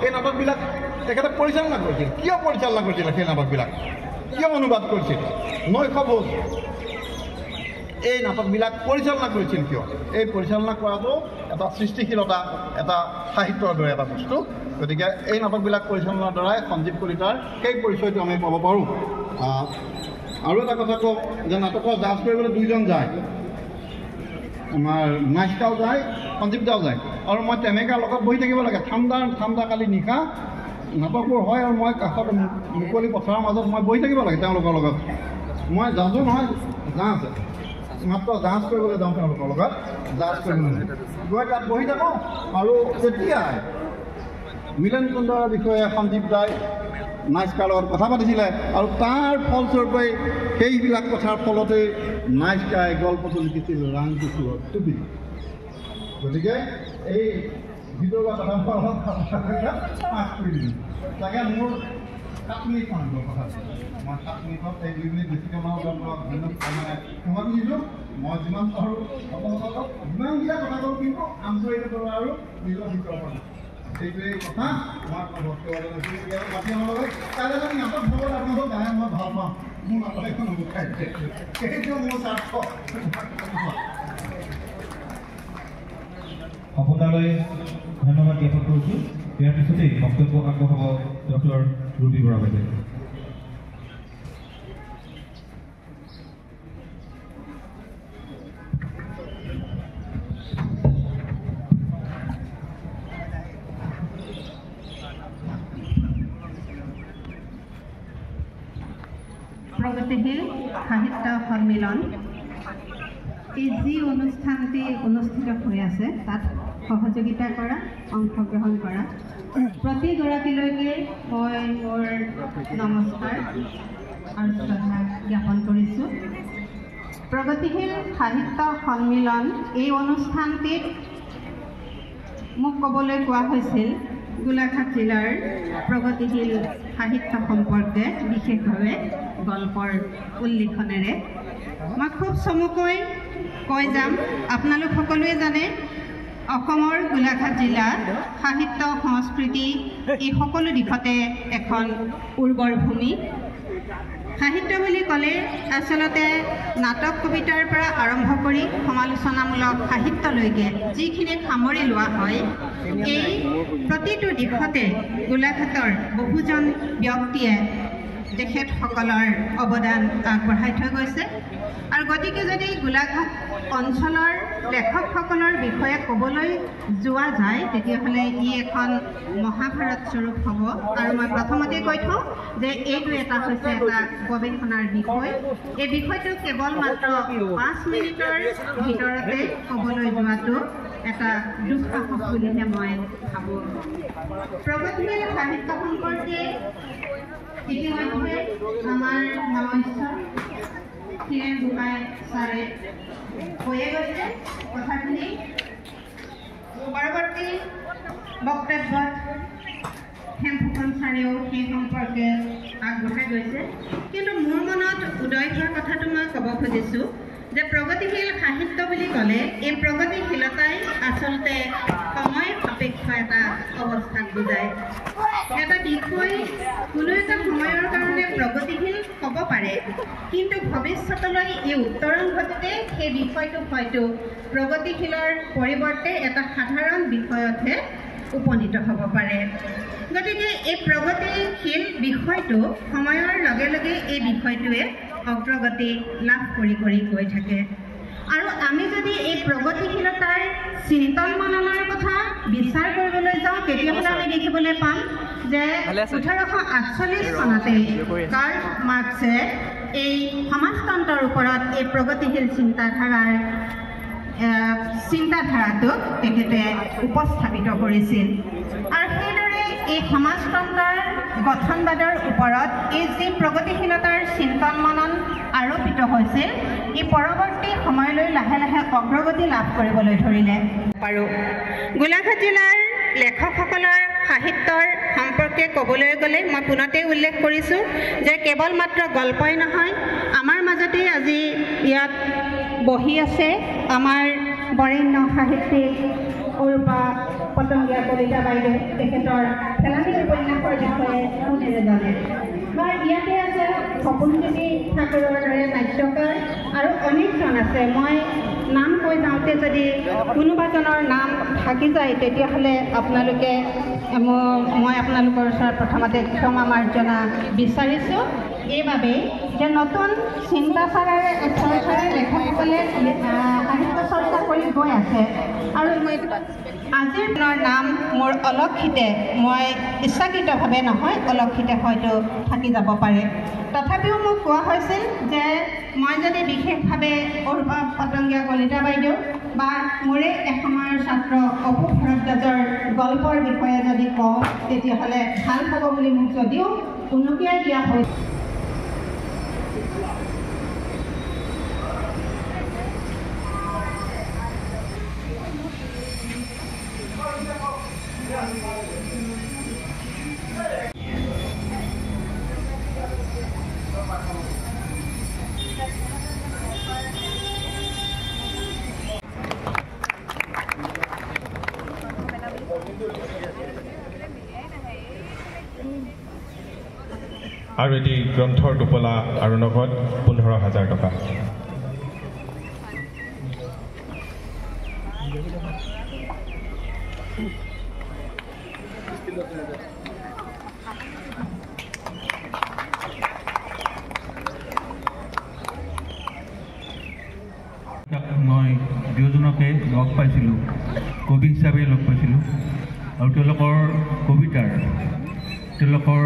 এই নাটকবিলাক তেখেতে পৰিচালনা কৰিছিল। কিয় পৰিচালনা কৰিছিল সেই নাটকবিলাক? কিয় অনুবাদ কৰিছিল? নৈশভোজ এই নাটকবিলাক পৰিচালনা কৰিছিল কিয়? এই পৰিচালনা কৰাটো এটা সৃষ্টিশীলতা, এটা সাহিত্যৰ দৰে এটা বস্তু। গতিকে এই নাটকবিলাক পৰিচালনাৰ দ্বাৰাই সঞ্জীৱ কলিতাৰ সেই পৰিচয়টো আমি পাব পাৰোঁ। আৰু এটা কথা কওঁ যে নাটকৰ জাজ কৰিবলৈ দুইজন যায়, আমাৰ নাইচকাও যায়, সঞ্জীৱ দাও যায়, আৰু মই তেনেকৈ লগত বহি থাকিব লাগে। ঠাণ্ডা কালি নিশা নাটকবোৰ হয় আৰু মই কাষত মুকলি পথাৰৰ মাজত মই বহি থাকিব লাগে তেওঁলোকৰ লগত। মই জাজো নহয়, জাজ মাত্ৰ জাজ কৰিবলৈ যাওঁ তেওঁলোকৰ লগত, জাজ কৰিবলৈ গৈ তাত বহি থাকোঁ। আৰু তেতিয়াই মিলন কুণ্ডৰ বিষয়ে সঞ্জীৱ দাই নাইচকাৰ লগত কথা পাতিছিলে, আৰু তাৰ ফলস্বৰূপে সেইবিলাক কথাৰ ফলতে নাইচকাই গল্পটো লিখিছিল ৰাংকুচুৰৰ টুপি। গতিকে এই ভিতৰুৱা কথা পাঠ কৰি দিলোঁ। তাকে মোৰ 7 মিনিট মান কথা, মই 7 মিনিটত এই 2 মিনিট বেছিকৈ মানে সময় দিছোঁ। মই যিমান পাৰোঁ সকলোসকলক যিমানবিলাক কথা কওঁ, কিন্তু আন্তৰিক কৰোঁ আৰু নিজৰ ভিতৰৰ পৰা সেইটোৱেই কথা। মই বাকী আমাৰ লগত কাইলৈ যদি নাটক হ'ব আপোনালোকক গায়ে মই ভাল পাওঁ, মোৰ নাটক এখন উঠাই দিয়ে, সেইটো মোৰ স্বাৰ্থ। আপোনালৈ ধন্যবাদ জ্ঞাপন কৰিছোঁ। ইয়াৰ পিছতেই বক্তব্য আগবঢ়াব ডক্টৰ ৰুবি বৰা বাইদেৱে। প্ৰগতিশীল সাহিত্য সন্মিলন এই যি অনুষ্ঠানটি অনুষ্ঠিত হৈ আছে তাত সহযোগিতা কৰা, অংশগ্ৰহণ কৰা প্ৰতিগৰাকীলৈকে মই মোৰ নমস্কাৰ আৰু শ্ৰদ্ধা জ্ঞাপন কৰিছোঁ। প্ৰগতিশীল সাহিত্য সন্মিলন এই অনুষ্ঠানটিত মোক ক'বলৈ কোৱা হৈছিল গোলাঘাট জিলাৰ প্ৰগতিশীল সাহিত্য সম্পৰ্কে, বিশেষভাৱে গল্পৰ উল্লেখনেৰে। মই খুব চমুকৈ কৈ যাম। আপোনালোক সকলোৱে জানে অসমৰ গোলাঘাট জিলা সাহিত্য সংস্কৃতি এই সকলো দিশতে এখন উৰ্বৰ ভূমি। সাহিত্য বুলি ক'লে আচলতে নাটক কবিতাৰ পৰা আৰম্ভ কৰি সমালোচনামূলক সাহিত্যলৈকে যিখিনি সামৰি লোৱা হয়, এই প্ৰতিটো দিশতে গোলাঘাটৰ বহুজন ব্যক্তিয়ে তেখেতসকলৰ অৱদান আগবঢ়াই থৈ গৈছে। আৰু গতিকে যদি গোলাঘাট অঞ্চলৰ লেখকসকলৰ বিষয়ে ক'বলৈ যোৱা যায়, তেতিয়াহ'লে ই এখন মহাভাৰত স্বৰূপ হ'ব। আৰু মই প্ৰথমতে কৈ থওঁ যে এইটো এটা হৈছে এটা গৱেষণাৰ বিষয়। এই বিষয়টো কেৱল মাত্ৰ 5 মিনিটৰ ভিতৰতে ক'বলৈ যোৱাটো এটা দুঃসাহস বুলিহে মই ভাবোঁ। প্ৰগতিশীল সাহিত্য সম্পৰ্কে ইতিমধ্যে আমাৰ নমস্য হীৰেণ গোহাঁই ছাৰে কৈয়ে গৈছে কথাখিনি। পৰৱৰ্তী বক্তব্যত হেমফুকন ছাৰেও সেই সম্পৰ্কে আগবঢ়াই গৈছে। কিন্তু মোৰ মনত উদয় হোৱা কথাটো মই ক'ব খুজিছোঁ যে প্ৰগতিশীল সাহিত্য বুলি ক'লে এই প্ৰগতিশীলতাই আচলতে সময় সাপেক্ষ এটা অৱস্থাক বুজায়। এটা বিষয় কোনো এটা সময়ৰ কাৰণে প্ৰগতিশীল হ'ব পাৰে, কিন্তু ভৱিষ্যতলৈ এই উত্তৰণ ঘটোতে সেই বিষয়টো হয়তো প্ৰগতিশীলৰ পৰিৱৰ্তে এটা সাধাৰণ বিষয়তহে উপনীত হ'ব পাৰে। গতিকে এই প্ৰগতিশীল বিষয়টো সময়ৰ লগে লগে এই বিষয়টোৱে অগ্ৰগতি লাভ কৰি গৈ থাকে। আৰু আমি যদি এই প্ৰগতিশীলতাৰ চিন্তন মননৰ কথা বিচাৰ কৰিবলৈ যাওঁ, তেতিয়াহ'লে আমি দেখিবলৈ পাম যে 1848 চনতে কাৰ্ল মাৰ্ক্সে এই সমাজতন্ত্ৰৰ ওপৰত এই প্ৰগতিশীল চিন্তাধাৰাটোক তেখেতে উপস্থাপিত কৰিছিল। আৰু সেইদৰে এই সমাজতন্ত্ৰৰ গঠনবাদৰ ওপৰত এই যি প্ৰগতিশীলতাৰ চিন্তন মনন আৰোপিত হৈছিল, এই পৰৱৰ্তী সময়লৈ লাহে লাহে অগ্ৰগতি লাভ কৰিবলৈ ধৰিলে। আৰু গোলাঘাট জিলাৰ লেখকসকলৰ সাহিত্যৰ সম্পৰ্কে ক'বলৈ গ'লে মই পুনতে উল্লেখ কৰিছোঁ যে কেৱল মাত্ৰ গল্পই নহয়, আমাৰ মাজতে আজি ইয়াত বহি আছে আমাৰ বৰেণ্য সাহিত্যিক অৰূপা পতংগীয়া কলিতা বাইদেউ। তেখেতৰ কোনেৰে জানে। বা ইয়াতে আছে সপোনজ্যোতি ঠাকুৰৰ দৰে নাট্যকাৰ আৰু অনেকজন আছে। মই নাম কৈ যাওঁতে যদি কোনোবাজনৰ নাম থাকি যায় তেতিয়াহ'লে আপোনালোকে মই আপোনালোকৰ ওচৰত প্ৰথমতে ক্ষমা মাৰ্জনা বিচাৰিছোঁ। এইবাবেই যে নতুন চিন্তাধাৰাৰে চৰ্চাৰে লেখকসকলে সাহিত্য চৰ্চা কৰি গৈ আছে আৰু আজিৰ দিনৰ নাম মোৰ অলক্ষিতে, মই ইচ্ছাকৃতভাৱে নহয়, অলক্ষিতে হয়তো থাকি যাব পাৰে। তথাপিও মোক কোৱা হৈছিল যে মই যদি বিশেষভাৱে অৰূপা পতংগীয়া কলিতা বাইদেউ বা মোৰে এসময়ৰ ছাত্ৰ অপু ভৰদ্বাজৰ গল্পৰ বিষয়ে যদি কওঁ তেতিয়াহ'লে ভাল হ'ব বুলি মোক যদিও উনুকিয়াই দিয়া হৈছিল। আৰু এটি গ্ৰন্থৰ টোপোলা আৰু নগদ 15,000 টকা। মই দুজনকে লগ পাইছিলোঁ, কবি হিচাপে লগ পাইছিলোঁ আৰু তেওঁলোকৰ কবিতাৰ, তেওঁলোকৰ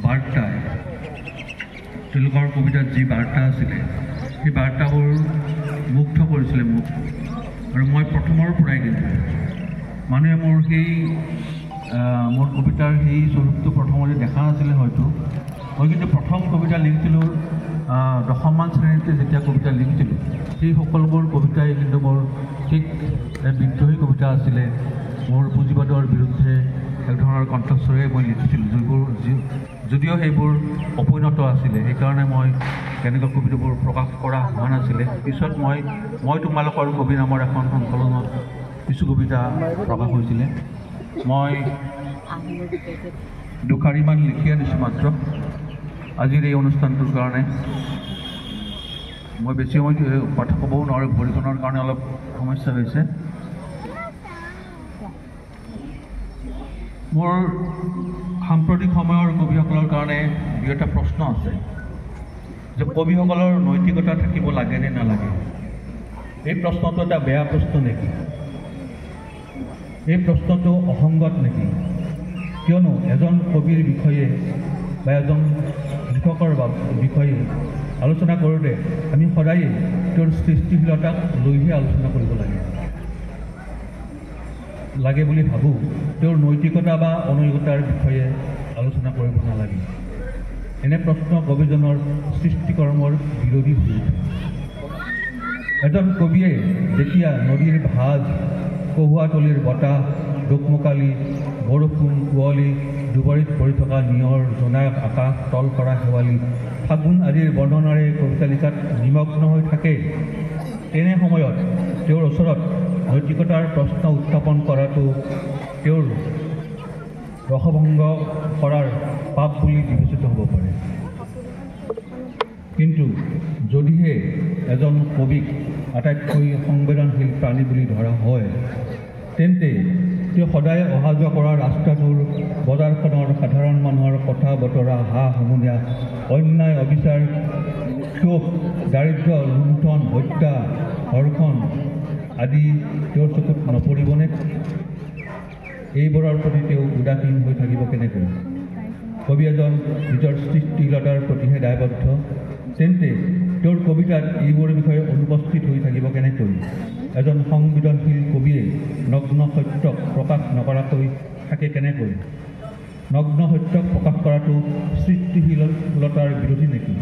বাৰ্তা, তেওঁলোকৰ কবিতাত যি বাৰ্তা আছিলে সেই বাৰ্তাবোৰ মুগ্ধ কৰিছিলে মোক। আৰু মই প্ৰথমৰ পৰাই কিন্তু মানুহে মোৰ মোৰ কবিতাৰ সেই স্বৰূপটো প্ৰথমতে দেখা নাছিলে হয়তো। মই কিন্তু প্ৰথম কবিতা লিখিছিলোঁ 10মান শ্ৰেণীতে যেতিয়া কবিতা লিখিছিলোঁ সেই সকলোবোৰ কবিতাই কিন্তু মোৰ ঠিক বিদ্ৰোহী কবিতা আছিলে। মোৰ পুঁজিবাদৰ বিৰুদ্ধে এক ধৰণৰ কণ্ঠস্বৰে মই লিখিছিলোঁ, যদিও সেইবোৰ অপৰিণত আছিলে। সেইকাৰণে মই তেনেকুৱা কবিতাবোৰ প্ৰকাশ কৰা হোৱা নাছিলে। পিছত মই তোমালোকৰ কবি নামৰ এখন সংকলনত কিছু কবিতা প্ৰকাশ হৈছিলে। মই দুখাৰিমান লিখি আনিছোঁ মাত্ৰ আজিৰ এই অনুষ্ঠানটোৰ কাৰণে। মই বেছি সময় কথা ক'বও নোৱাৰোঁ, ভৰিখনৰ কাৰণে অলপ সমস্যা হৈছে। মোৰ সাম্প্ৰতিক সময়ৰ কবিসকলৰ কাৰণে দুই এটা প্ৰশ্ন আছে যে কবিসকলৰ নৈতিকতা থাকিব লাগে নে নালাগে। এই প্ৰশ্নটো এটা বেয়া প্ৰশ্ন নেকি? এই প্ৰশ্নটো অসংগত নেকি? কিয়নো এজন কবিৰ বিষয়ে বা এজন লিখকৰ বিষয়ে আলোচনা কৰোঁতে আমি সদায়ে তেওঁৰ সৃষ্টিশীলতাক লৈহে আলোচনা কৰিব লাগে বুলি ভাবোঁ। তেওঁৰ নৈতিকতা বা অনৈতিকতাৰ বিষয়ে আলোচনা কৰিব নালাগে। এনে প্ৰশ্ন কবিজনৰ সৃষ্টিকৰ্মৰ বিৰোধী হৈ উঠে। এজন কবিয়ে যেতিয়া নদীৰ ভাঁজ, কহুৱাতলিৰ বতাহ, দোকমোকালি, বৰষুণ, কুঁৱলী, দুবৰিত পৰি থকা নিয়ৰ, জোনাক, আকাশ, তল কৰা শেৱালি, ফাগুন আদিৰ বৰ্ণনাৰে কবিতা লিখাত নিমগ্ন হৈ থাকে, তেনে সময়ত তেওঁৰ ওচৰত নৈতিকতাৰ প্ৰশ্ন উত্থাপন কৰাটো তেওঁৰ ৰসভংগ কৰাৰ পাপ বুলি বিবেচিত হ'ব পাৰে। কিন্তু যদিহে এজন কবিক আটাইতকৈ সংবেদনশীল প্ৰাণী বুলি ধৰা হয়, তেন্তে তেওঁ সদায় অহা যোৱা কৰা ৰাস্তাটোৰ, বজাৰখনৰ সাধাৰণ মানুহৰ কথা বতৰা, হা হুমুনিয়া, অন্যায়, অবিচাৰ, ক্ষোভ, দাৰিদ্ৰ, লুণ্ঠন, হত্যা, ধৰ্ষণ আদি তেওঁৰ চকুত নপৰিবনে? এইবোৰৰ প্ৰতি তেওঁ উদাসীন হৈ থাকিব কেনেকৈ? কবি এজন নিজৰ সৃষ্টিশীলতাৰ প্ৰতিহে দায়বদ্ধ, তেন্তে তেওঁৰ কবিতাত এইবোৰৰ বিষয়ে অনুপস্থিত হৈ থাকিব কেনেকৈ? এজন সংবেদনশীল কবিয়ে নগ্ন সত্যক প্ৰকাশ নকৰাকৈ থাকে কেনেকৈ? নগ্ন সত্যক প্ৰকাশ কৰাটো সৃষ্টিশীলতাৰ বিৰোধী নেকি?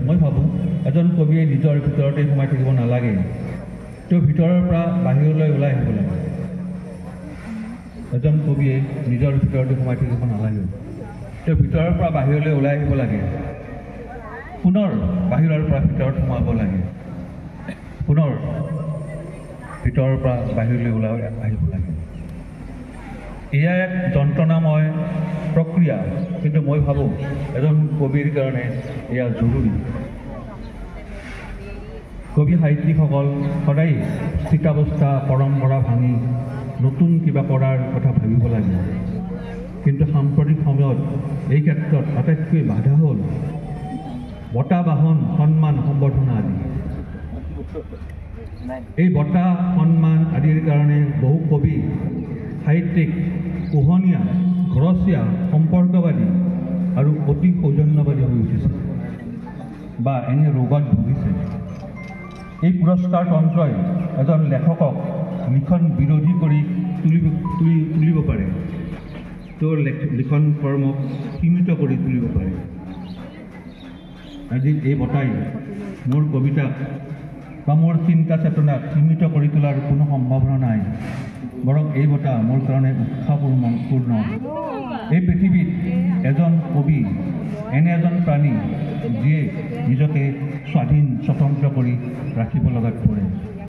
মই ভাবোঁ এজন কবিয়ে নিজৰ ভিতৰতে সোমাই থাকিব নালাগে, তেওঁ ভিতৰৰ পৰা বাহিৰলৈ ওলাই আহিব লাগে। এজন কবিয়ে নিজৰ ভিতৰতে সোমাই থাকিব নালাগে, তেওঁ ভিতৰৰ পৰা বাহিৰলৈ ওলাই আহিব লাগে। পুনৰ বাহিৰৰ পৰা ভিতৰত সোমাব লাগে, পুনৰ ভিতৰৰ পৰা বাহিৰলৈ ওলাই আহিব লাগে। এয়া এক যন্ত্ৰণাময় প্ৰক্ৰিয়া, কিন্তু মই ভাবোঁ এজন কবিৰ কাৰণে এয়া জৰুৰী। কবি সাহিত্যিকসকল সদায় স্থিতাৱস্থা পৰম্পৰা ভাঙি নতুন কিবা কৰাৰ কথা ভাবিব লাগে, কিন্তু সাম্প্ৰতিক সময়ত এই ক্ষেত্ৰত আটাইতকৈ বাধা হ'ল বঁটা বাহন সন্মান সম্বৰ্ধনা আদি। এই বঁটা সন্মান আদিৰ কাৰণে বহু কবি সাহিত্যিক পোহনীয়া ঘৰচীয়া সম্পৰ্কবাদী আৰু অতি সৌজন্যবাদী হৈ উঠিছে বা এনে ৰোগত ভুগিছে। এই পুৰস্কাৰ তন্ত্ৰই এজন লেখকক লিখন বিৰোধী কৰি তুলিব পাৰে, তেওঁৰ লিখন কৰ্মক সীমিত কৰি তুলিব পাৰে। আজি এই বঁটাই মোৰ কবিতাক বা মোৰ চিন্তা চেতনাক সীমিত কৰি তোলাৰ কোনো সম্ভাৱনা নাই, বৰং এই বঁটা মোৰ কাৰণে উৎসাহপূৰ্ণ। এই পৃথিৱীত এজন কবি এনে এজন প্ৰাণী যিয়ে নিজকে স্বাধীন স্বতন্ত্ৰ কৰি ৰাখিব লগাত পৰে।